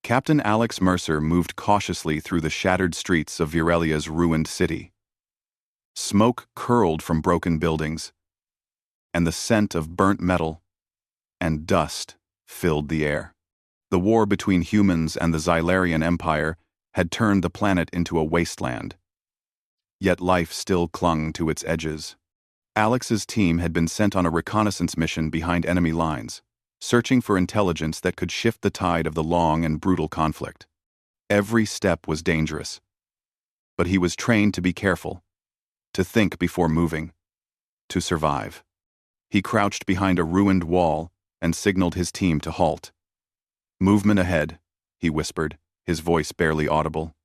Captain Alex Mercer moved cautiously through the shattered streets of Virelia's ruined city. Smoke curled from broken buildings, and the scent of burnt metal and dust filled the air. The war between humans and the Xylarian Empire had turned the planet into a wasteland. Yet life still clung to its edges. Alex's team had been sent on a reconnaissance mission behind enemy lines, searching for intelligence that could shift the tide of the long and brutal conflict. Every step was dangerous, but he was trained to be careful, to think before moving, to survive. He crouched behind a ruined wall and signaled his team to halt. "Movement ahead," he whispered, his voice barely audible.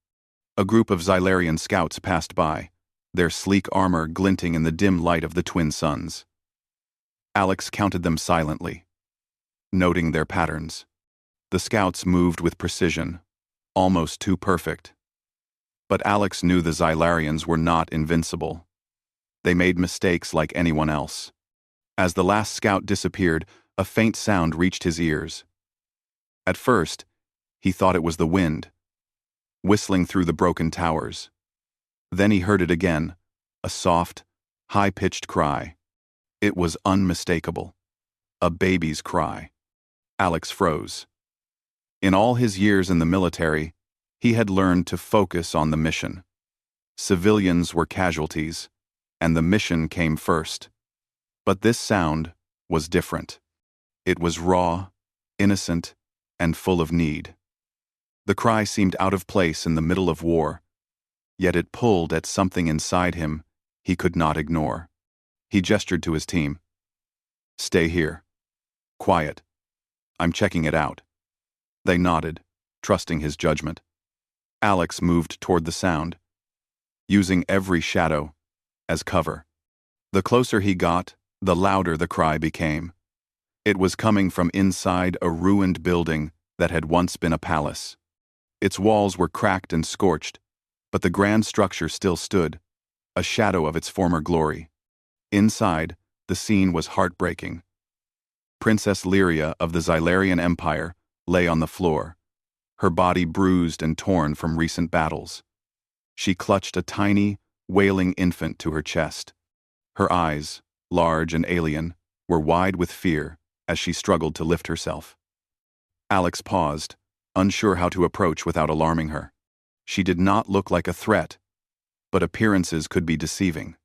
A group of Xylarian scouts passed by, their sleek armor glinting in the dim light of the twin suns. Alex counted them silently, noting their patterns. The scouts moved with precision, almost too perfect. But Alex knew the Xylarians were not invincible. They made mistakes like anyone else. As the last scout disappeared, a faint sound reached his ears. At first, he thought it was the wind, whistling through the broken towers. Then he heard it again, a soft, high-pitched cry. It was unmistakable. A baby's cry. Alex froze. In all his years in the military, he had learned to focus on the mission. Civilians were casualties, and the mission came first. But this sound was different. It was raw, innocent, and full of need. The cry seemed out of place in the middle of war, yet it pulled at something inside him he could not ignore. He gestured to his team. "Stay here. Quiet. I'm checking it out." They nodded, trusting his judgment. Alex moved toward the sound, using every shadow as cover. The closer he got, the louder the cry became. It was coming from inside a ruined building that had once been a palace. Its walls were cracked and scorched, but the grand structure still stood, a shadow of its former glory. Inside, the scene was heartbreaking. Princess Lyria of the Xylarian Empire lay on the floor, her body bruised and torn from recent battles. She clutched a tiny, wailing infant to her chest. Her eyes, large and alien, were wide with fear as she struggled to lift herself. Alex paused, unsure how to approach without alarming her. She did not look like a threat, but appearances could be deceiving.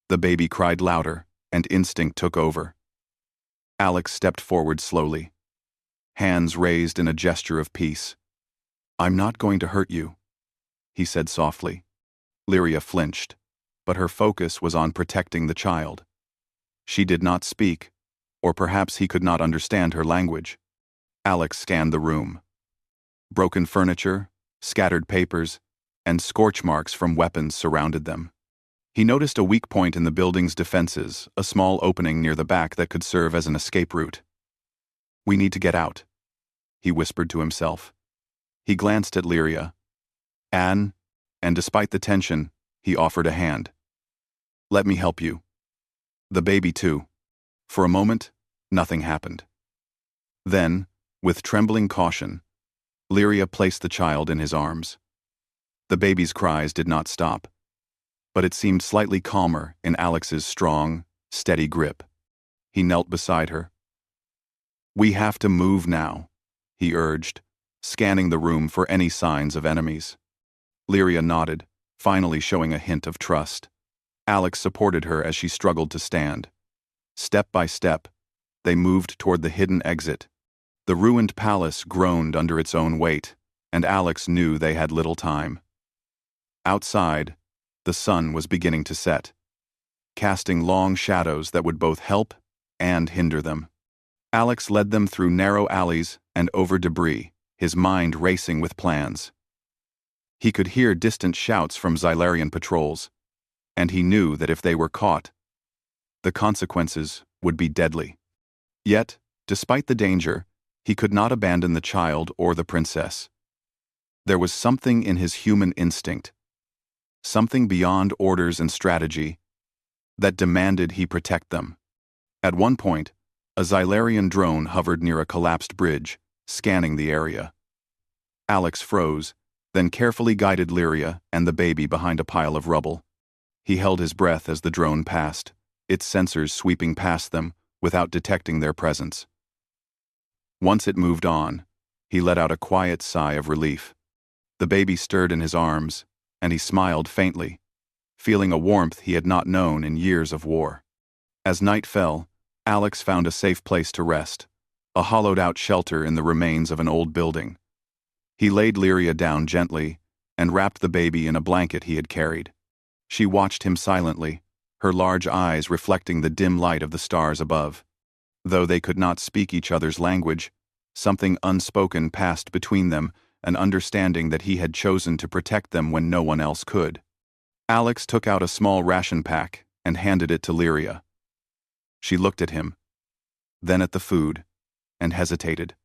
The baby cried louder, and instinct took over. Alex stepped forward slowly, hands raised in a gesture of peace. "I'm not going to hurt you," he said softly. Lyria flinched, but her focus was on protecting the child. She did not speak, or perhaps he could not understand her language. Alex scanned the room. Broken furniture, scattered papers, and scorch marks from weapons surrounded them. He noticed a weak point in the building's defenses, a small opening near the back that could serve as an escape route. "We need to get out," he whispered to himself. He glanced at Lyria, and despite the tension, he offered a hand. "Let me help you." The baby too. For a moment, nothing happened. Then, with trembling caution, Lyria placed the child in his arms. The baby's cries did not stop, but it seemed slightly calmer in Alex's strong, steady grip. He knelt beside her. "We have to move now," he urged, scanning the room for any signs of enemies. Lyria nodded, finally showing a hint of trust. Alex supported her as she struggled to stand. Step by step, they moved toward the hidden exit. The ruined palace groaned under its own weight, and Alex knew they had little time. Outside, the sun was beginning to set, casting long shadows that would both help and hinder them. Alex led them through narrow alleys and over debris, his mind racing with plans. He could hear distant shouts from Xylarian patrols, and he knew that if they were caught, the consequences would be deadly. Yet, despite the danger, he could not abandon the child or the princess. There was something in his human instinct, something beyond orders and strategy, that demanded he protect them. At one point, a Xylarian drone hovered near a collapsed bridge, scanning the area. Alex froze, then carefully guided Lyria and the baby behind a pile of rubble. He held his breath as the drone passed, its sensors sweeping past them without detecting their presence. Once it moved on, he let out a quiet sigh of relief. The baby stirred in his arms, and he smiled faintly, feeling a warmth he had not known in years of war. As night fell, Alex found a safe place to rest, a hollowed-out shelter in the remains of an old building. He laid Lyria down gently and wrapped the baby in a blanket he had carried. She watched him silently, her large eyes reflecting the dim light of the stars above. Though they could not speak each other's language, something unspoken passed between them, an understanding that he had chosen to protect them when no one else could. Alex took out a small ration pack and handed it to Lyria. She looked at him, then at the food, and hesitated.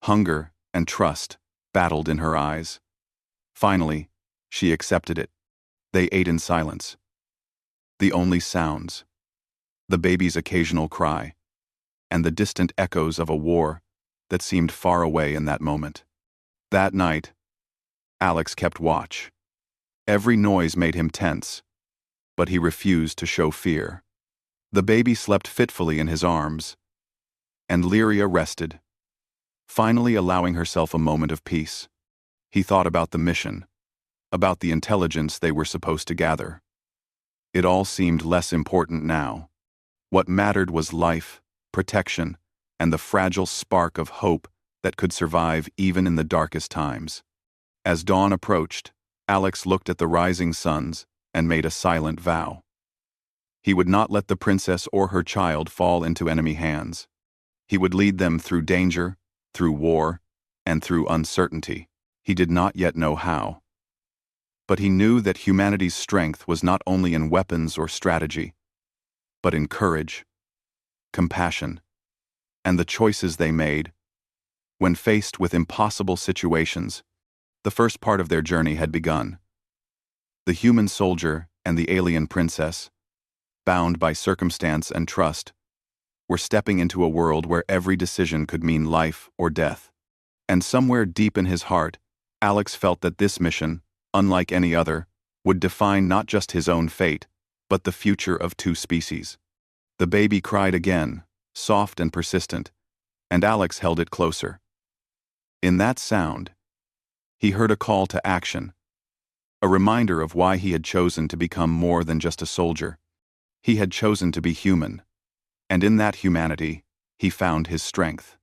Hunger and trust battled in her eyes. Finally, she accepted it. They ate in silence. The only sounds, the baby's occasional cry, and the distant echoes of a war that seemed far away in that moment. That night, Alex kept watch. Every noise made him tense, but he refused to show fear. The baby slept fitfully in his arms, and Lyria rested, finally allowing herself a moment of peace. He thought about the mission, about the intelligence they were supposed to gather. It all seemed less important now. What mattered was life, protection, and the fragile spark of hope that could survive even in the darkest times. As dawn approached, Alex looked at the rising suns and made a silent vow. He would not let the princess or her child fall into enemy hands. He would lead them through danger, through war, and through uncertainty. He did not yet know how. But he knew that humanity's strength was not only in weapons or strategy, but in courage, compassion, and the choices they made when faced with impossible situations. The first part of their journey had begun. The human soldier and the alien princess, bound by circumstance and trust, were stepping into a world where every decision could mean life or death. And somewhere deep in his heart, Alex felt that this mission, unlike any other, would define not just his own fate, but the future of two species. The baby cried again, soft and persistent, and Alex held it closer. In that sound, he heard a call to action, a reminder of why he had chosen to become more than just a soldier. He had chosen to be human, and in that humanity, he found his strength.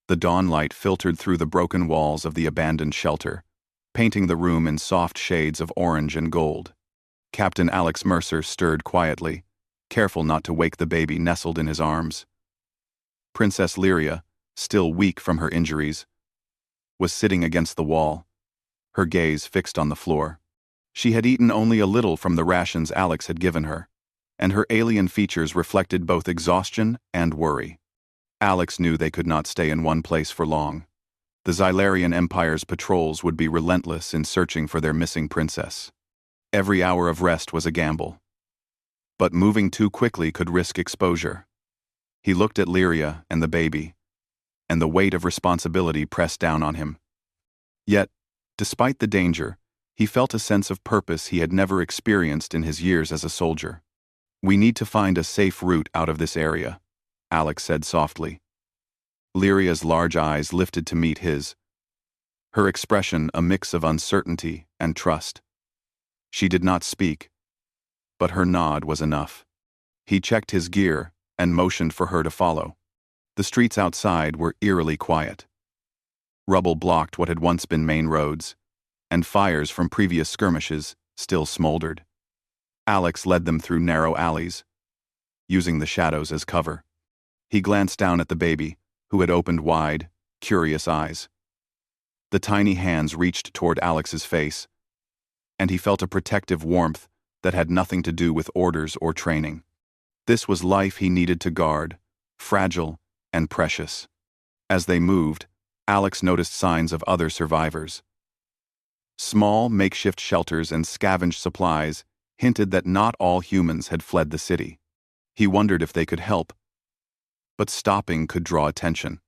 The dawn light filtered through the broken walls of the abandoned shelter, painting the room in soft shades of orange and gold. Captain Alex Mercer stirred quietly, careful not to wake the baby nestled in his arms. Princess Lyria, still weak from her injuries, was sitting against the wall, her gaze fixed on the floor. She had eaten only a little from the rations Alex had given her, and her alien features reflected both exhaustion and worry. Alex knew they could not stay in one place for long. The Xylarian Empire's patrols would be relentless in searching for their missing princess. Every hour of rest was a gamble. But moving too quickly could risk exposure. He looked at Lyria and the baby, and the weight of responsibility pressed down on him. Yet, despite the danger, he felt a sense of purpose he had never experienced in his years as a soldier. "We need to find a safe route out of this area," Alex said softly. Lyria's large eyes lifted to meet his, her expression a mix of uncertainty and trust. She did not speak, but her nod was enough. He checked his gear and motioned for her to follow. The streets outside were eerily quiet. Rubble blocked what had once been main roads, and fires from previous skirmishes still smoldered. Alex led them through narrow alleys, using the shadows as cover. He glanced down at the baby, who had opened wide, curious eyes. The tiny hands reached toward Alex's face, and he felt a protective warmth that had nothing to do with orders or training. This was life he needed to guard, fragile and precious. As they moved, Alex noticed signs of other survivors. Small makeshift shelters and scavenged supplies hinted that not all humans had fled the city. He wondered if they could help, but stopping could draw attention.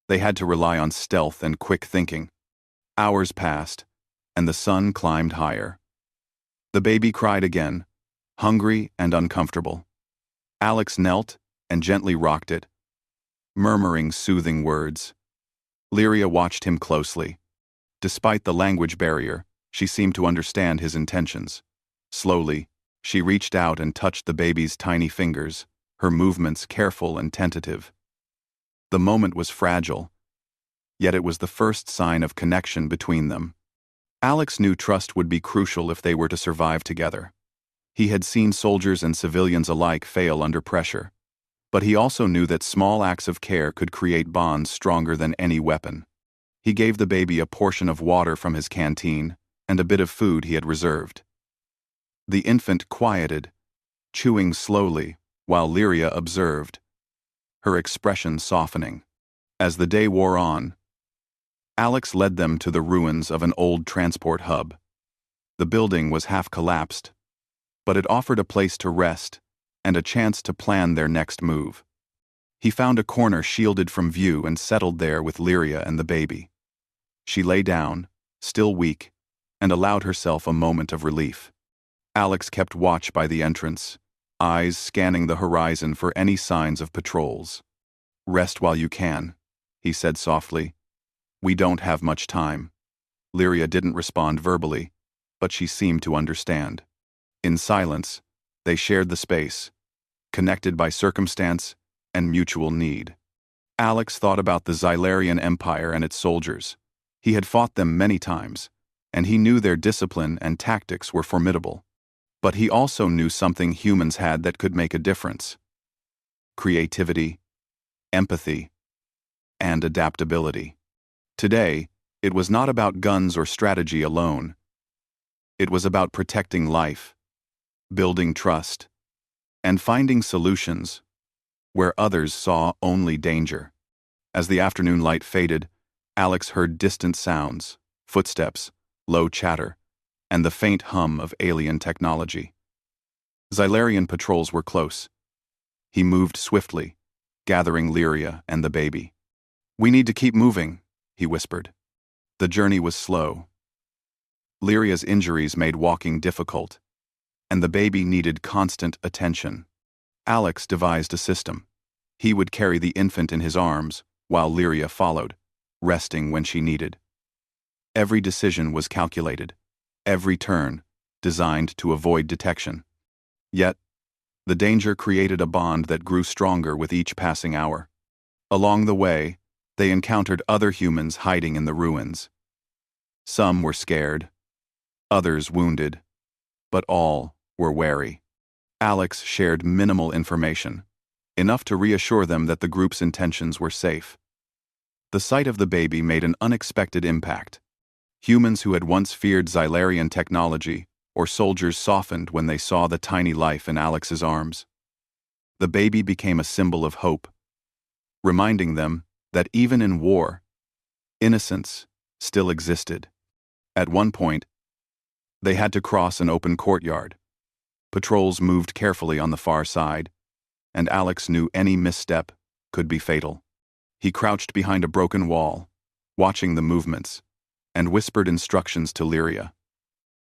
They had to rely on stealth and quick thinking. Hours passed, and the sun climbed higher. The baby cried again, hungry and uncomfortable. Alex knelt and gently rocked it, murmuring soothing words. Lyria watched him closely. Despite the language barrier, she seemed to understand his intentions. Slowly, she reached out and touched the baby's tiny fingers, her movements careful and tentative. The moment was fragile, yet it was the first sign of connection between them. Alex knew trust would be crucial if they were to survive together. He had seen soldiers and civilians alike fail under pressure, but he also knew that small acts of care could create bonds stronger than any weapon. He gave the baby a portion of water from his canteen and a bit of food he had reserved. The infant quieted, chewing slowly, while Lyria observed, her expression softening. As the day wore on, Alex led them to the ruins of an old transport hub. The building was half collapsed, but it offered a place to rest and a chance to plan their next move. He found a corner shielded from view and settled there with Lyria and the baby. She lay down, still weak, and allowed herself a moment of relief. Alex kept watch by the entrance, eyes scanning the horizon for any signs of patrols. "Rest while you can," he said softly. "We don't have much time." Lyria didn't respond verbally, but she seemed to understand. In silence, they shared the space, connected by circumstance and mutual need. Alex thought about the Xylarian Empire and its soldiers. He had fought them many times, and he knew their discipline and tactics were formidable. But he also knew something humans had that could make a difference: creativity, empathy, and adaptability. Today, it was not about guns or strategy alone. It was about protecting life, building trust, and finding solutions where others saw only danger. As the afternoon light faded, Alex heard distant sounds, footsteps, low chatter, and the faint hum of alien technology. Xylarian patrols were close. He moved swiftly, gathering Lyria and the baby. "We need to keep moving," he whispered. The journey was slow. Lyria's injuries made walking difficult, and the baby needed constant attention. Alex devised a system. He would carry the infant in his arms, while Lyria followed, resting when she needed. Every decision was calculated, every turn designed to avoid detection. Yet, the danger created a bond that grew stronger with each passing hour. Along the way, they encountered other humans hiding in the ruins. Some were scared, others wounded, but all were wary. Alex shared minimal information, enough to reassure them that the group's intentions were safe. The sight of the baby made an unexpected impact. Humans who had once feared Xylarian technology or soldiers softened when they saw the tiny life in Alex's arms. The baby became a symbol of hope, reminding them that even in war, innocence still existed. At one point, they had to cross an open courtyard. Patrols moved carefully on the far side, and Alex knew any misstep could be fatal. He crouched behind a broken wall, watching the movements, and whispered instructions to Lyria.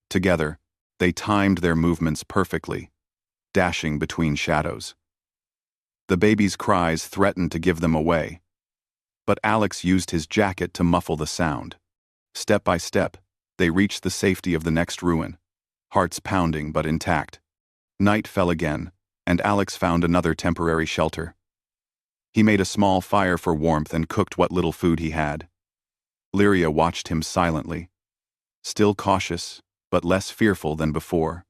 Together, they timed their movements perfectly, dashing between shadows. The baby's cries threatened to give them away, but Alex used his jacket to muffle the sound. Step by step, they reached the safety of the next ruin, hearts pounding but intact. Night fell again, and Alex found another temporary shelter. He made a small fire for warmth and cooked what little food he had. Lyria watched him silently, still cautious, but less fearful than before.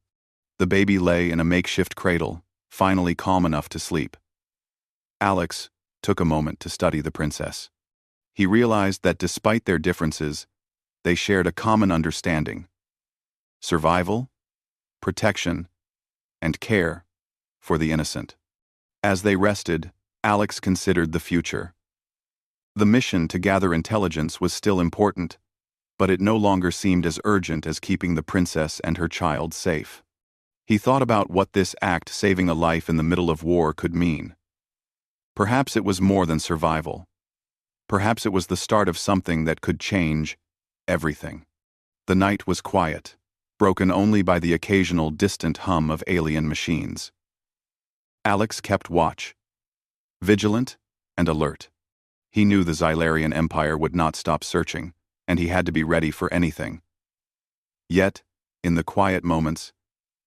The baby lay in a makeshift cradle, finally calm enough to sleep. Alex took a moment to study the princess. He realized that despite their differences, they shared a common understanding: survival, protection, and care for the innocent. As they rested, Alex considered the future. The mission to gather intelligence was still important, but it no longer seemed as urgent as keeping the princess and her child safe. He thought about what this act, saving a life in the middle of war, could mean. Perhaps it was more than survival. Perhaps it was the start of something that could change everything. The night was quiet, broken only by the occasional distant hum of alien machines. Alex kept watch, vigilant and alert. He knew the Xylarian Empire would not stop searching, and he had to be ready for anything. Yet, in the quiet moments,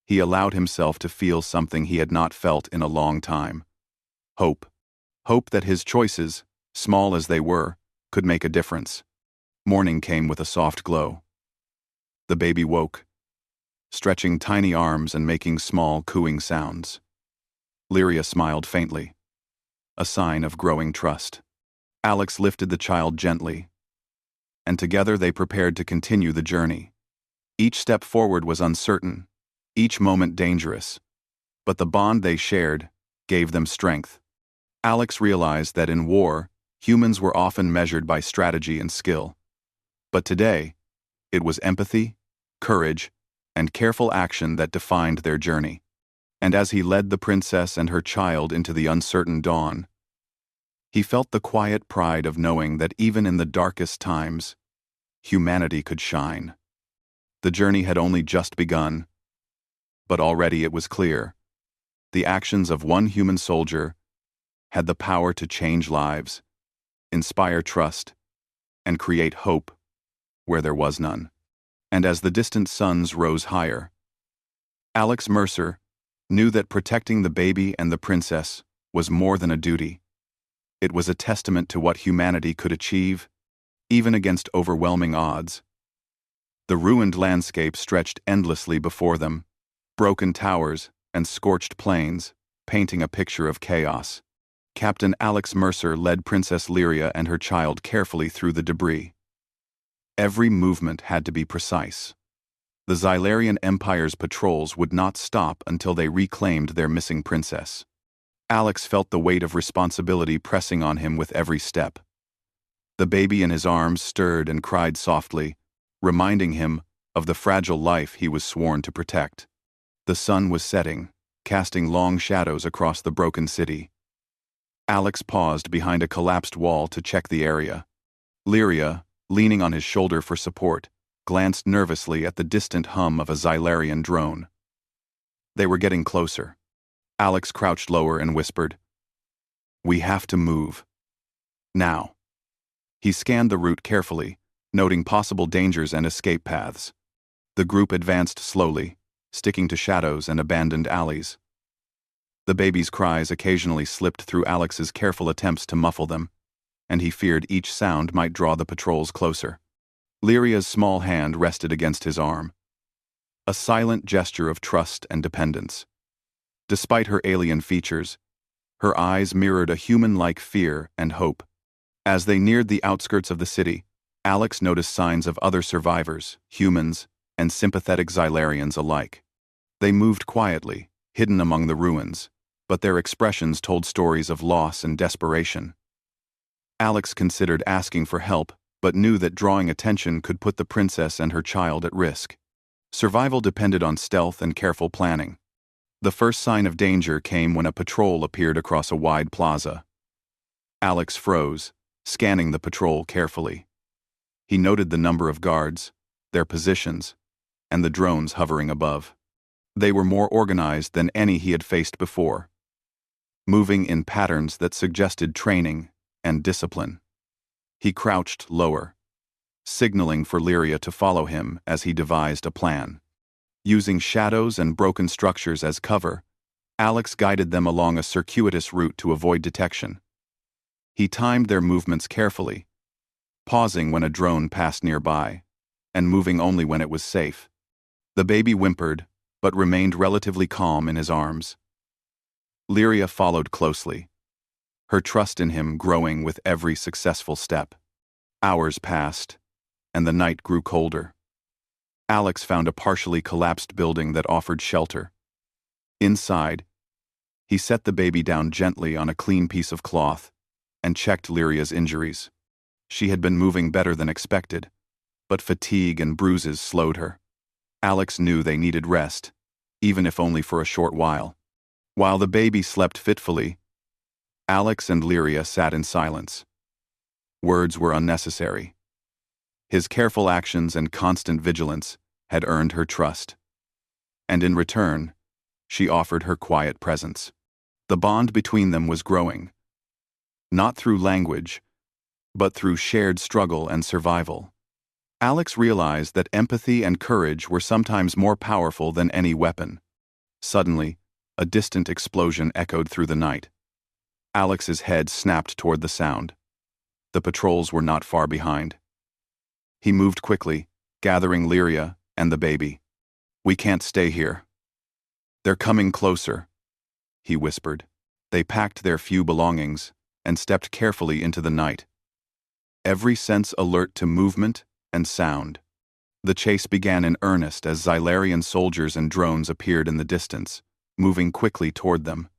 he allowed himself to feel something he had not felt in a long time. Hope. Hope that his choices, small as they were, could make a difference. Morning came with a soft glow. The baby woke, stretching tiny arms and making small cooing sounds. Lyria smiled faintly, a sign of growing trust. Alex lifted the child gently, and together they prepared to continue the journey. Each step forward was uncertain, each moment dangerous, but the bond they shared gave them strength. Alex realized that in war, humans were often measured by strategy and skill. But today, it was empathy, courage, and careful action that defined their journey. And as he led the princess and her child into the uncertain dawn, he felt the quiet pride of knowing that even in the darkest times, humanity could shine. The journey had only just begun, but already it was clear. The actions of one human soldier had the power to change lives, inspire trust, and create hope where there was none. And as the distant suns rose higher, Alex Mercer knew that protecting the baby and the princess was more than a duty. It was a testament to what humanity could achieve, even against overwhelming odds. The ruined landscape stretched endlessly before them, broken towers and scorched plains, painting a picture of chaos. Captain Alex Mercer led Princess Lyria and her child carefully through the debris. Every movement had to be precise. The Xylarian Empire's patrols would not stop until they reclaimed their missing princess. Alex felt the weight of responsibility pressing on him with every step. The baby in his arms stirred and cried softly, reminding him of the fragile life he was sworn to protect. The sun was setting, casting long shadows across the broken city. Alex paused behind a collapsed wall to check the area. Lyria, leaning on his shoulder for support, glanced nervously at the distant hum of a Xylarian drone. They were getting closer. Alex crouched lower and whispered, "We have to move. Now." He scanned the route carefully, noting possible dangers and escape paths. The group advanced slowly, sticking to shadows and abandoned alleys. The baby's cries occasionally slipped through Alex's careful attempts to muffle them, and he feared each sound might draw the patrols closer. Lyria's small hand rested against his arm, a silent gesture of trust and dependence. Despite her alien features, her eyes mirrored a human-like fear and hope. As they neared the outskirts of the city, Alex noticed signs of other survivors, humans, and sympathetic Xylarians alike. They moved quietly, hidden among the ruins, but their expressions told stories of loss and desperation. Alex considered asking for help, but knew that drawing attention could put the princess and her child at risk. Survival depended on stealth and careful planning. The first sign of danger came when a patrol appeared across a wide plaza. Alex froze, scanning the patrol carefully. He noted the number of guards, their positions, and the drones hovering above. They were more organized than any he had faced before, moving in patterns that suggested training and discipline. He crouched lower, signaling for Lyria to follow him as he devised a plan. Using shadows and broken structures as cover, Alex guided them along a circuitous route to avoid detection. He timed their movements carefully, pausing when a drone passed nearby, and moving only when it was safe. The baby whimpered, but remained relatively calm in his arms. Lyria followed closely, her trust in him growing with every successful step. Hours passed, and the night grew colder. Alex found a partially collapsed building that offered shelter. Inside, he set the baby down gently on a clean piece of cloth and checked Lyria's injuries. She had been moving better than expected, but fatigue and bruises slowed her. Alex knew they needed rest, even if only for a short while. While the baby slept fitfully, Alex and Lyria sat in silence. Words were unnecessary. His careful actions and constant vigilance had earned her trust. And in return, she offered her quiet presence. The bond between them was growing, not through language, but through shared struggle and survival. Alex realized that empathy and courage were sometimes more powerful than any weapon. Suddenly, a distant explosion echoed through the night. Alex's head snapped toward the sound. The patrols were not far behind. He moved quickly, gathering Lyria and the baby. "We can't stay here." "They're coming closer," he whispered. They packed their few belongings and stepped carefully into the night, every sense alert to movement and sound. The chase began in earnest as Xylarian soldiers and drones appeared in the distance, moving quickly toward them.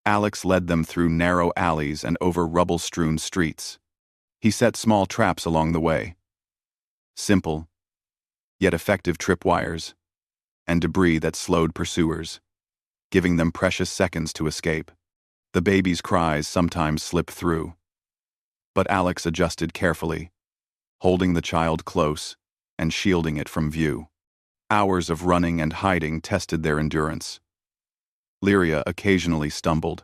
Alex led them through narrow alleys and over rubble-strewn streets. He set small traps along the way. Simple, yet effective tripwires, and debris that slowed pursuers, giving them precious seconds to escape. The baby's cries sometimes slipped through, but Alex adjusted carefully, holding the child close and shielding it from view. Hours of running and hiding tested their endurance. Lyria occasionally stumbled,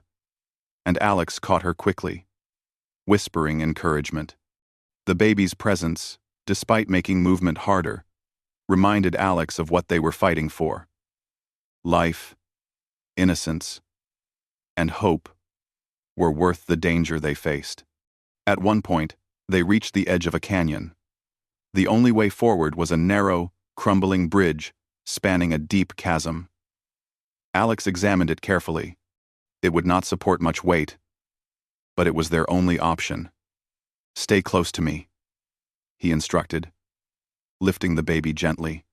and Alex caught her quickly, whispering encouragement. The baby's presence, despite making movement harder, reminded Alex of what they were fighting for. Life, innocence, and hope were worth the danger they faced. At one point, they reached the edge of a canyon. The only way forward was a narrow, crumbling bridge spanning a deep chasm. Alex examined it carefully. It would not support much weight, but it was their only option. "Stay close to me," he instructed, lifting the baby gently.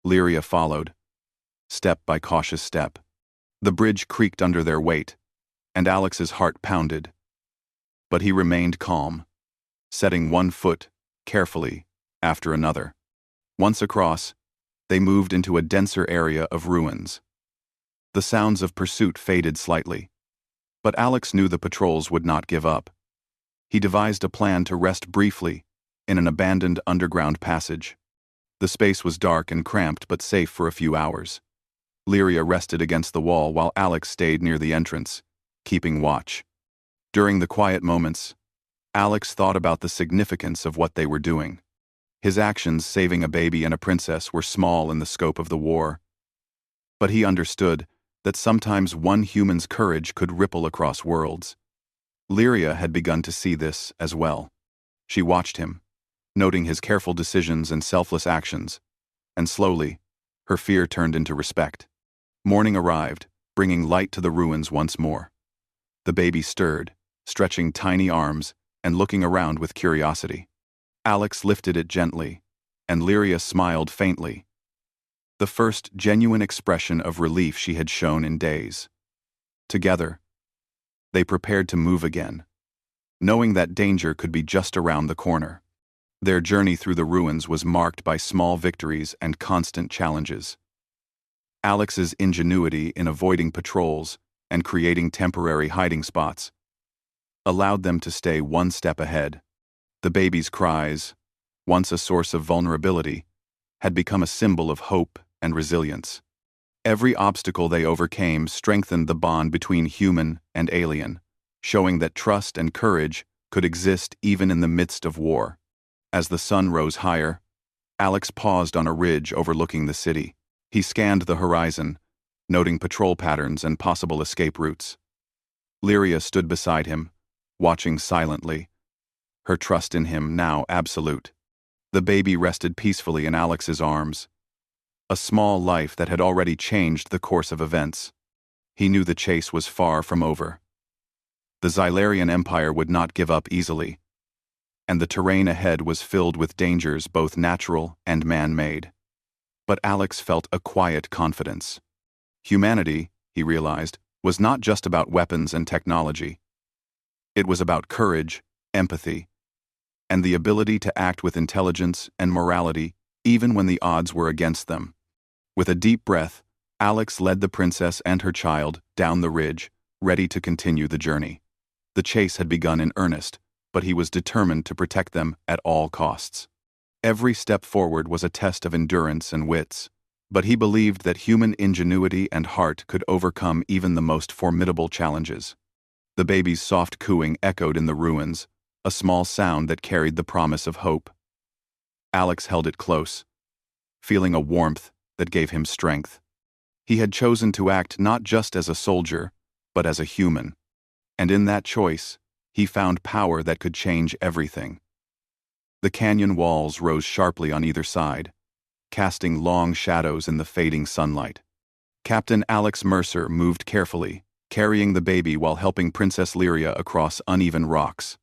Lyria followed, step by cautious step. The bridge creaked under their weight, and Alex's heart pounded. But he remained calm, setting one foot carefully after another. Once across, they moved into a denser area of ruins. The sounds of pursuit faded slightly, but Alex knew the patrols would not give up. He devised a plan to rest briefly in an abandoned underground passage. The space was dark and cramped but safe for a few hours. Lyria rested against the wall while Alex stayed near the entrance, keeping watch. During the quiet moments, Alex thought about the significance of what they were doing. His actions saving a baby and a princess were small in the scope of the war, but he understood that sometimes one human's courage could ripple across worlds. Lyria had begun to see this as well. She watched him, noting his careful decisions and selfless actions, and slowly, her fear turned into respect. Morning arrived, bringing light to the ruins once more. The baby stirred, stretching tiny arms and looking around with curiosity. Alex lifted it gently, and Lyria smiled faintly, the first genuine expression of relief she had shown in days. Together, they prepared to move again, knowing that danger could be just around the corner. Their journey through the ruins was marked by small victories and constant challenges. Alex's ingenuity in avoiding patrols and creating temporary hiding spots allowed them to stay one step ahead. The baby's cries, once a source of vulnerability, had become a symbol of hope and resilience. Every obstacle they overcame strengthened the bond between human and alien, showing that trust and courage could exist even in the midst of war. As the sun rose higher, Alex paused on a ridge overlooking the city. He scanned the horizon, noting patrol patterns and possible escape routes. Lyria stood beside him, watching silently, her trust in him now absolute. The baby rested peacefully in Alex's arms, a small life that had already changed the course of events. He knew the chase was far from over. The Xylarian Empire would not give up easily, and the terrain ahead was filled with dangers both natural and man-made. But Alex felt a quiet confidence. Humanity, he realized, was not just about weapons and technology. It was about courage, empathy, and the ability to act with intelligence and morality even when the odds were against them. With a deep breath, Alex led the princess and her child down the ridge, ready to continue the journey. The chase had begun in earnest, but he was determined to protect them at all costs. Every step forward was a test of endurance and wits, but he believed that human ingenuity and heart could overcome even the most formidable challenges. The baby's soft cooing echoed in the ruins, a small sound that carried the promise of hope. Alex held it close, feeling a warmth that gave him strength. He had chosen to act not just as a soldier, but as a human, and in that choice, he found power that could change everything. The canyon walls rose sharply on either side, casting long shadows in the fading sunlight. Captain Alex Mercer moved carefully, carrying the baby while helping Princess Lyria across uneven rocks.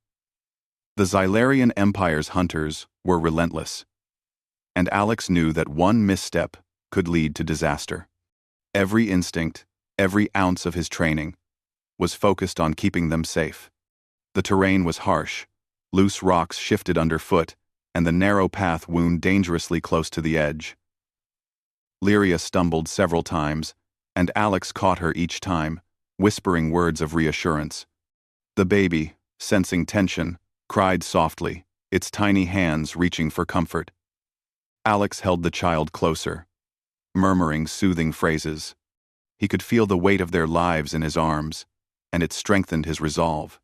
The Xylarian Empire's hunters were relentless, and Alex knew that one misstep could lead to disaster. Every instinct, every ounce of his training, was focused on keeping them safe. The terrain was harsh, loose rocks shifted underfoot, and the narrow path wound dangerously close to the edge. Lyria stumbled several times, and Alex caught her each time, whispering words of reassurance. The baby, sensing tension, cried softly, its tiny hands reaching for comfort. Alex held the child closer, murmuring soothing phrases. He could feel the weight of their lives in his arms, and it strengthened his resolve.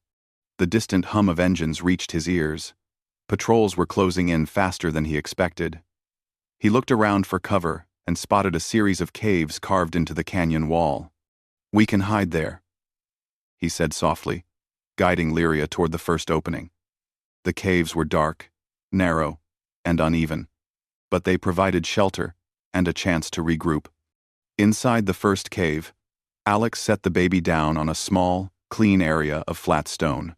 The distant hum of engines reached his ears. Patrols were closing in faster than he expected. He looked around for cover and spotted a series of caves carved into the canyon wall. "We can hide there," he said softly, guiding Lyria toward the first opening. The caves were dark, narrow, and uneven, but they provided shelter and a chance to regroup. Inside the first cave, Alex set the baby down on a small, clean area of flat stone.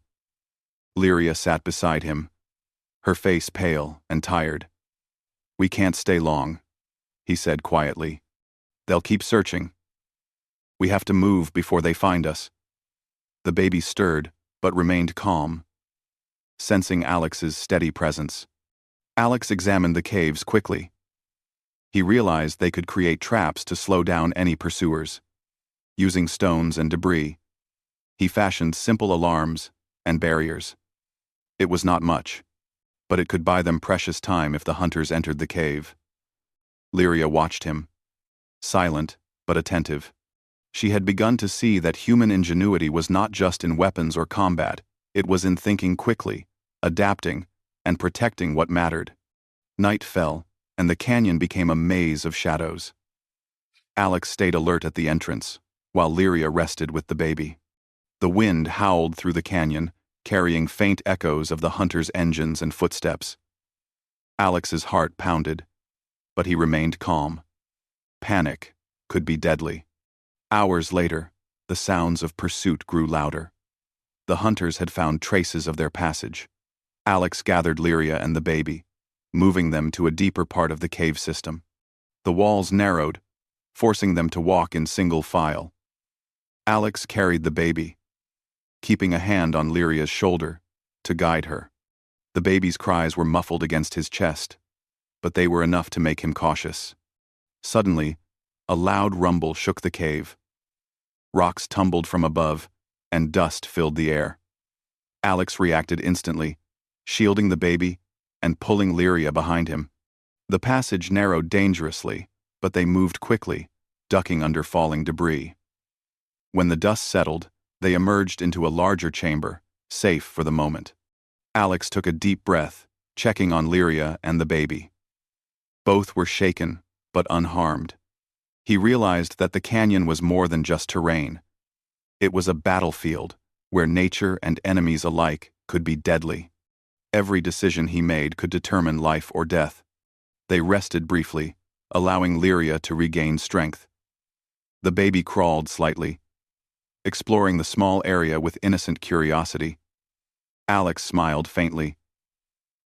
Lyria sat beside him, her face pale and tired. "We can't stay long," he said quietly. "They'll keep searching. We have to move before they find us." The baby stirred, but remained calm, sensing Alex's steady presence. Alex examined the caves quickly. He realized they could create traps to slow down any pursuers. Using stones and debris, he fashioned simple alarms and barriers. It was not much, but it could buy them precious time if the hunters entered the cave. Lyria watched him, silent but attentive. She had begun to see that human ingenuity was not just in weapons or combat, it was in thinking quickly, adapting, and protecting what mattered. Night fell, and the canyon became a maze of shadows. Alex stayed alert at the entrance, while Lyria rested with the baby. The wind howled through the canyon, carrying faint echoes of the hunters' engines and footsteps. Alex's heart pounded, but he remained calm. Panic could be deadly. Hours later, the sounds of pursuit grew louder. The hunters had found traces of their passage. Alex gathered Lyria and the baby, moving them to a deeper part of the cave system. The walls narrowed, forcing them to walk in single file. Alex carried the baby, keeping a hand on Lyria's shoulder to guide her. The baby's cries were muffled against his chest, but they were enough to make him cautious. Suddenly, a loud rumble shook the cave. Rocks tumbled from above, and dust filled the air. Alex reacted instantly, shielding the baby and pulling Lyria behind him. The passage narrowed dangerously, but they moved quickly, ducking under falling debris. When the dust settled, they emerged into a larger chamber, safe for the moment. Alex took a deep breath, checking on Lyria and the baby. Both were shaken, but unharmed. He realized that the canyon was more than just terrain. It was a battlefield, where nature and enemies alike could be deadly. Every decision he made could determine life or death. They rested briefly, allowing Lyria to regain strength. The baby crawled slightly, exploring the small area with innocent curiosity. Alex smiled faintly,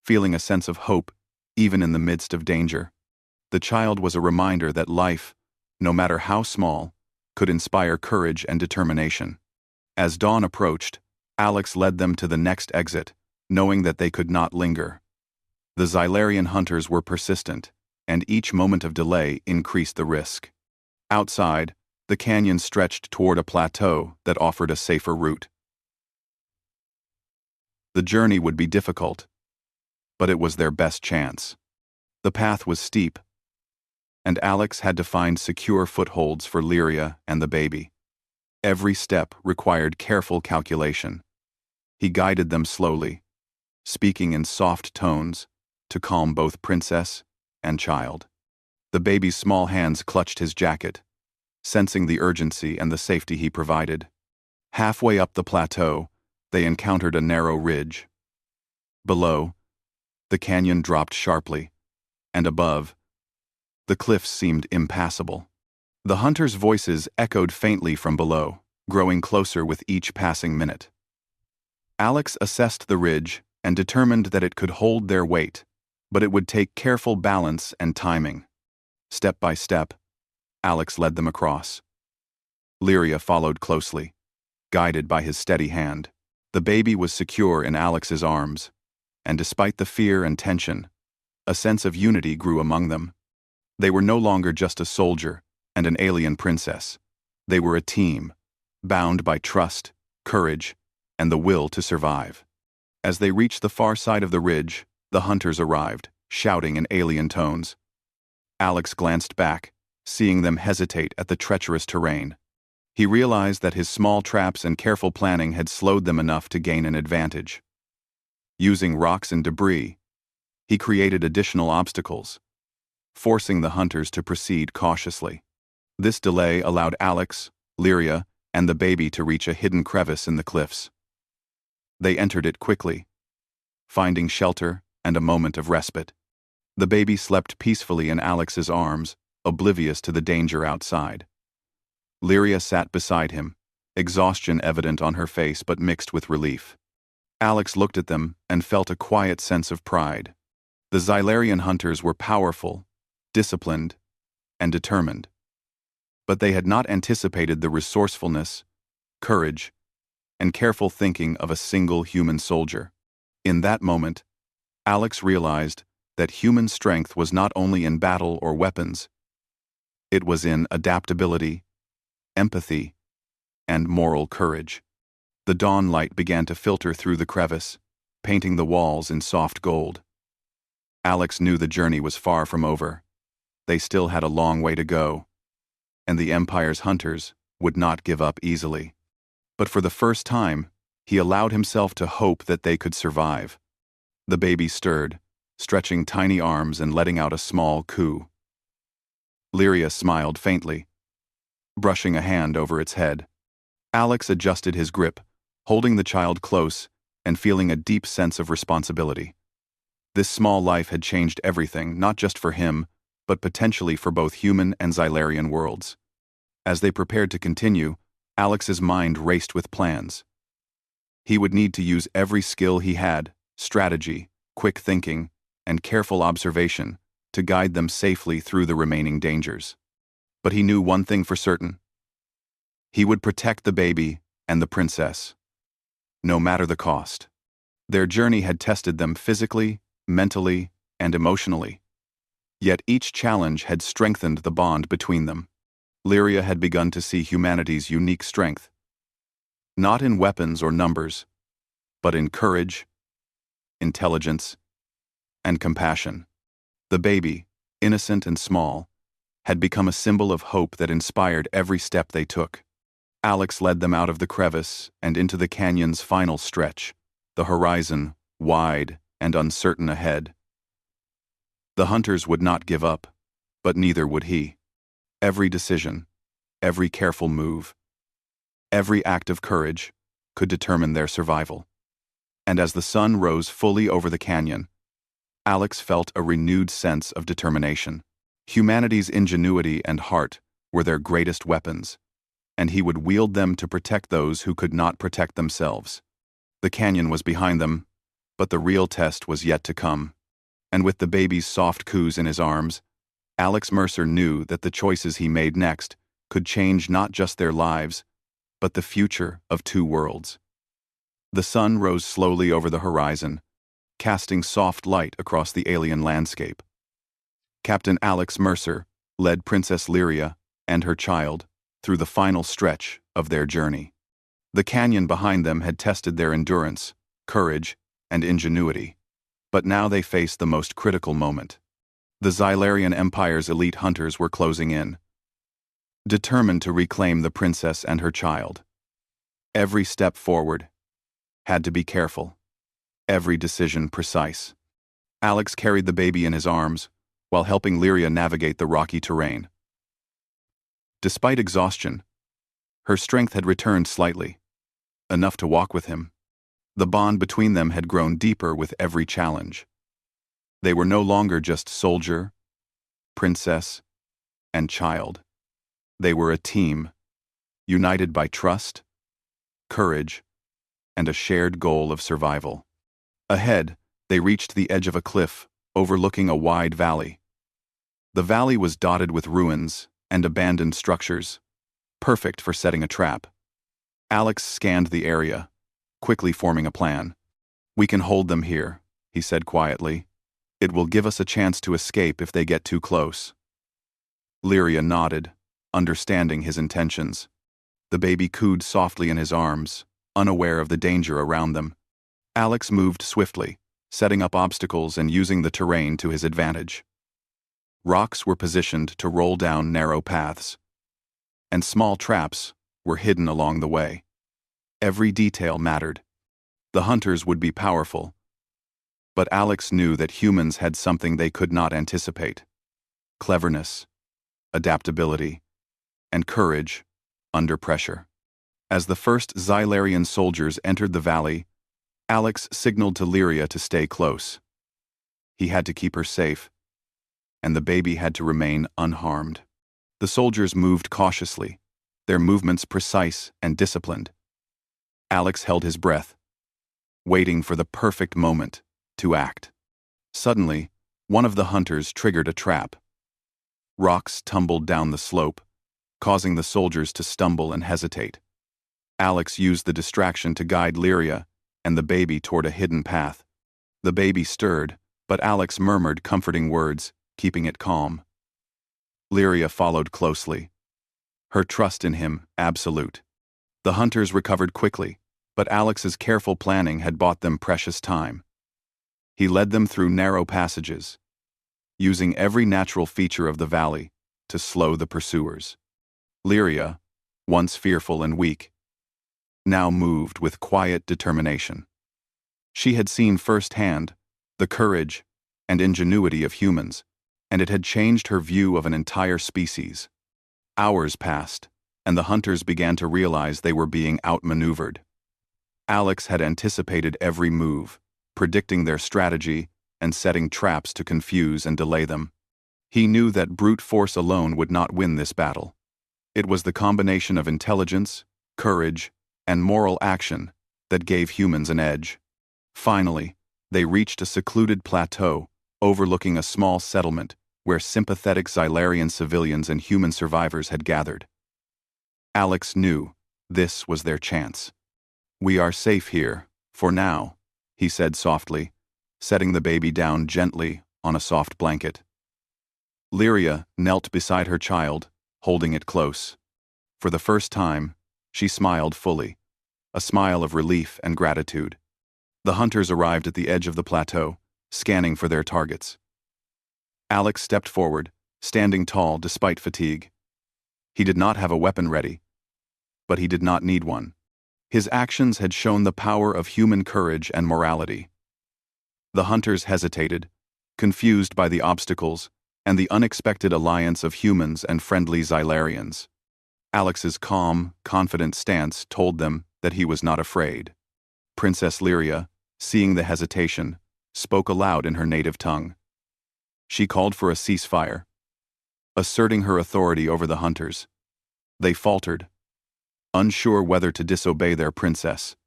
feeling a sense of hope even in the midst of danger. The child was a reminder that life, no matter how small, could inspire courage and determination. As dawn approached, Alex led them to the next exit, knowing that they could not linger. The Xylarian hunters were persistent, and each moment of delay increased the risk. Outside, the canyon stretched toward a plateau that offered a safer route. The journey would be difficult, but it was their best chance. The path was steep, and Alex had to find secure footholds for Lyria and the baby. Every step required careful calculation. He guided them slowly, speaking in soft tones to calm both princess and child. The baby's small hands clutched his jacket, sensing the urgency and the safety he provided. Halfway up the plateau, they encountered a narrow ridge. Below, the canyon dropped sharply, and above, the cliffs seemed impassable. The hunters' voices echoed faintly from below, growing closer with each passing minute. Alex assessed the ridge and determined that it could hold their weight, but it would take careful balance and timing. Step by step, Alex led them across. Lyria followed closely, guided by his steady hand. The baby was secure in Alex's arms, and despite the fear and tension, a sense of unity grew among them. They were no longer just a soldier and an alien princess. They were a team, bound by trust, courage, and the will to survive. As they reached the far side of the ridge, the hunters arrived, shouting in alien tones. Alex glanced back, seeing them hesitate at the treacherous terrain. He realized that his small traps and careful planning had slowed them enough to gain an advantage. Using rocks and debris, he created additional obstacles, forcing the hunters to proceed cautiously. This delay allowed Alex, Lyria, and the baby to reach a hidden crevice in the cliffs. They entered it quickly, finding shelter and a moment of respite. The baby slept peacefully in Alex's arms, oblivious to the danger outside. Lyria sat beside him, exhaustion evident on her face but mixed with relief. Alex looked at them and felt a quiet sense of pride. The Xylarian hunters were powerful, disciplined, and determined. But they had not anticipated the resourcefulness, courage, and careful thinking of a single human soldier. In that moment, Alex realized that human strength was not only in battle or weapons, it was in adaptability, empathy, and moral courage. The dawn light began to filter through the crevice, painting the walls in soft gold. Alex knew the journey was far from over. They still had a long way to go, and the Empire's hunters would not give up easily. But for the first time, he allowed himself to hope that they could survive. The baby stirred, stretching tiny arms and letting out a small coo. Lyria smiled faintly, brushing a hand over its head. Alex adjusted his grip, holding the child close and feeling a deep sense of responsibility. This small life had changed everything, not just for him, but potentially for both human and Xylarian worlds. As they prepared to continue, Alex's mind raced with plans. He would need to use every skill he had, strategy, quick thinking, and careful observation, to guide them safely through the remaining dangers. But he knew one thing for certain. He would protect the baby and the princess, no matter the cost. Their journey had tested them physically, mentally, and emotionally. Yet each challenge had strengthened the bond between them. Lyria had begun to see humanity's unique strength, not in weapons or numbers, but in courage, intelligence, and compassion. The baby, innocent and small, had become a symbol of hope that inspired every step they took. Alex led them out of the crevice and into the canyon's final stretch, the horizon wide and uncertain ahead. The hunters would not give up, but neither would he. Every decision, every careful move, every act of courage could determine their survival. And as the sun rose fully over the canyon, Alex felt a renewed sense of determination. Humanity's ingenuity and heart were their greatest weapons, and he would wield them to protect those who could not protect themselves. The canyon was behind them, but the real test was yet to come. And with the baby's soft coos in his arms, Alex Mercer knew that the choices he made next could change not just their lives, but the future of two worlds. The sun rose slowly over the horizon, casting soft light across the alien landscape. Captain Alex Mercer led Princess Lyria and her child through the final stretch of their journey. The canyon behind them had tested their endurance, courage, and ingenuity, but now they faced the most critical moment. The Xylarian Empire's elite hunters were closing in, determined to reclaim the princess and her child. Every step forward had to be careful, every decision precise. Alex carried the baby in his arms while helping Lyria navigate the rocky terrain. Despite exhaustion, her strength had returned slightly, enough to walk with him. The bond between them had grown deeper with every challenge. They were no longer just soldier, princess, and child. They were a team, united by trust, courage, and a shared goal of survival. Ahead, they reached the edge of a cliff overlooking a wide valley. The valley was dotted with ruins and abandoned structures, perfect for setting a trap. Alex scanned the area, quickly forming a plan. "We can hold them here," he said quietly. "It will give us a chance to escape if they get too close." Lyria nodded, understanding his intentions. The baby cooed softly in his arms, unaware of the danger around them. Alex moved swiftly, setting up obstacles and using the terrain to his advantage. Rocks were positioned to roll down narrow paths, and small traps were hidden along the way. Every detail mattered. The hunters would be powerful, but Alex knew that humans had something they could not anticipate: cleverness, adaptability, and courage under pressure. As the first Xylarian soldiers entered the valley, Alex signaled to Lyria to stay close. He had to keep her safe, and the baby had to remain unharmed. The soldiers moved cautiously, their movements precise and disciplined. Alex held his breath, waiting for the perfect moment to act. Suddenly, one of the hunters triggered a trap. Rocks tumbled down the slope, causing the soldiers to stumble and hesitate. Alex used the distraction to guide Lyria and the baby toward a hidden path. The baby stirred, but Alex murmured comforting words, keeping it calm. Lyria followed closely, her trust in him absolute. The hunters recovered quickly, but Alex's careful planning had bought them precious time. He led them through narrow passages, using every natural feature of the valley to slow the pursuers. Lyria, once fearful and weak, now moved with quiet determination. She had seen firsthand the courage and ingenuity of humans, and it had changed her view of an entire species. Hours passed, and the hunters began to realize they were being outmaneuvered. Alex had anticipated every move, predicting their strategy and setting traps to confuse and delay them. He knew that brute force alone would not win this battle. It was the combination of intelligence, courage, and moral action that gave humans an edge. Finally, they reached a secluded plateau overlooking a small settlement where sympathetic Xylarian civilians and human survivors had gathered. Alex knew this was their chance. "We are safe here, for now," he said softly, setting the baby down gently on a soft blanket. Lyria knelt beside her child, holding it close. For the first time, she smiled fully, a smile of relief and gratitude. The hunters arrived at the edge of the plateau, scanning for their targets. Alex stepped forward, standing tall despite fatigue. He did not have a weapon ready, but he did not need one. His actions had shown the power of human courage and morality. The hunters hesitated, confused by the obstacles and the unexpected alliance of humans and friendly Xylarians. Alex's calm, confident stance told them that he was not afraid. Princess Lyria, seeing the hesitation, spoke aloud in her native tongue. She called for a ceasefire, asserting her authority over the hunters. They faltered, unsure whether to disobey their princess.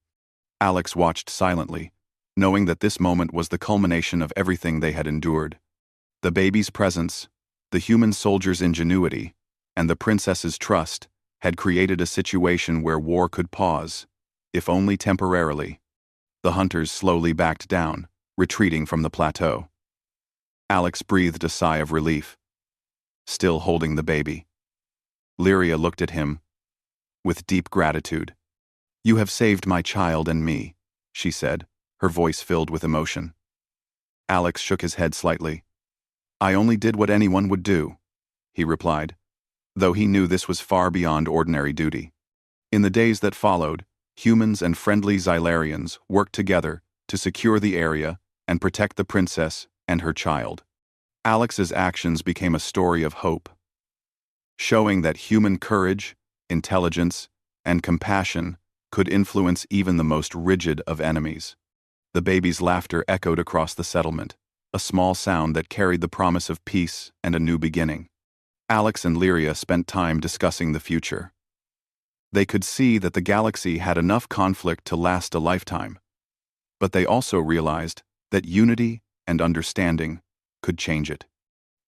Alex watched silently, knowing that this moment was the culmination of everything they had endured. The baby's presence, the human soldier's ingenuity, and the princess's trust had created a situation where war could pause, if only temporarily. The hunters slowly backed down, retreating from the plateau. Alex breathed a sigh of relief, still holding the baby. Lyria looked at him with deep gratitude. "You have saved my child and me," she said, her voice filled with emotion. Alex shook his head slightly. "I only did what anyone would do," he replied, though he knew this was far beyond ordinary duty. In the days that followed, humans and friendly Xylarians worked together to secure the area and protect the princess and her child. Alex's actions became a story of hope, showing that human courage, intelligence, and compassion could influence even the most rigid of enemies. The baby's laughter echoed across the settlement, a small sound that carried the promise of peace and a new beginning. Alex and Lyria spent time discussing the future. They could see that the galaxy had enough conflict to last a lifetime, but they also realized that unity and understanding could change it.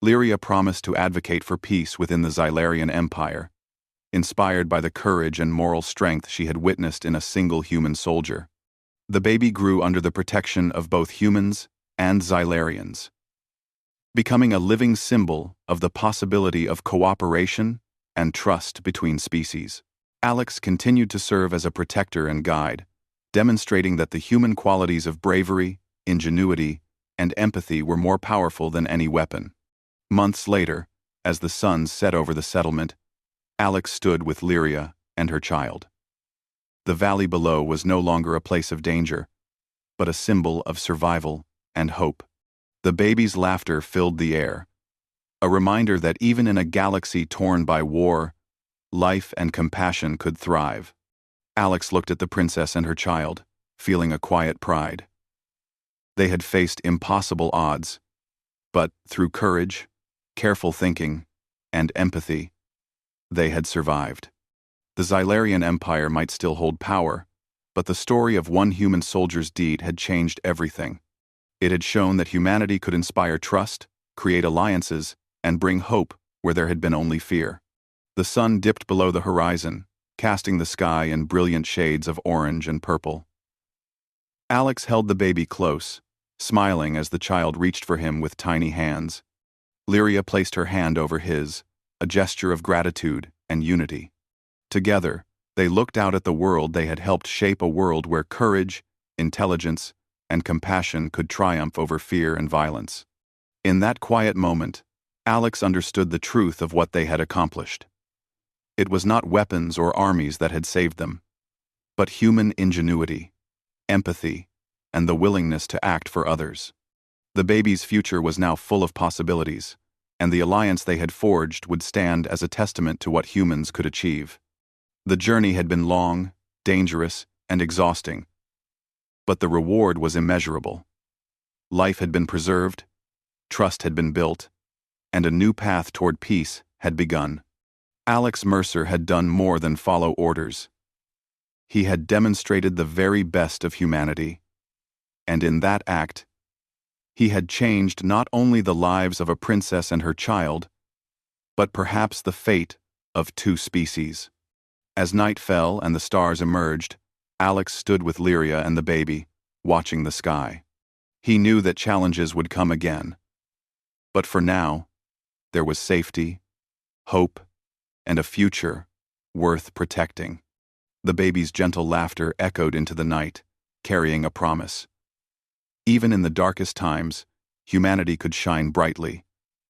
Lyria promised to advocate for peace within the Xylarian Empire, inspired by the courage and moral strength she had witnessed in a single human soldier. The baby grew under the protection of both humans and Xylarians, becoming a living symbol of the possibility of cooperation and trust between species. Alex continued to serve as a protector and guide, demonstrating that the human qualities of bravery, ingenuity, and empathy were more powerful than any weapon. Months later, as the sun set over the settlement, Alex stood with Lyria and her child. The valley below was no longer a place of danger, but a symbol of survival and hope. The baby's laughter filled the air, a reminder that even in a galaxy torn by war, life and compassion could thrive. Alex looked at the princess and her child, feeling a quiet pride. They had faced impossible odds, but through courage, careful thinking, and empathy, they had survived. The Xylarian Empire might still hold power, but the story of one human soldier's deed had changed everything. It had shown that humanity could inspire trust, create alliances, and bring hope where there had been only fear. The sun dipped below the horizon, casting the sky in brilliant shades of orange and purple. Alex held the baby close, smiling as the child reached for him with tiny hands. Lyria placed her hand over his, a gesture of gratitude and unity. Together, they looked out at the world they had helped shape, a world where courage, intelligence, and compassion could triumph over fear and violence. In that quiet moment, Alex understood the truth of what they had accomplished. It was not weapons or armies that had saved them, but human ingenuity, empathy, and the willingness to act for others. The baby's future was now full of possibilities, and the alliance they had forged would stand as a testament to what humans could achieve. The journey had been long, dangerous, and exhausting, but the reward was immeasurable. Life had been preserved, trust had been built, and a new path toward peace had begun. Alex Mercer had done more than follow orders. He had demonstrated the very best of humanity, and in that act, he had changed not only the lives of a princess and her child, but perhaps the fate of two species. As night fell and the stars emerged, Alex stood with Lyria and the baby, watching the sky. He knew that challenges would come again. But for now, there was safety, hope, and a future worth protecting. The baby's gentle laughter echoed into the night, carrying a promise. Even in the darkest times, humanity could shine brightly,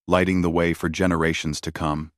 lighting the way for generations to come.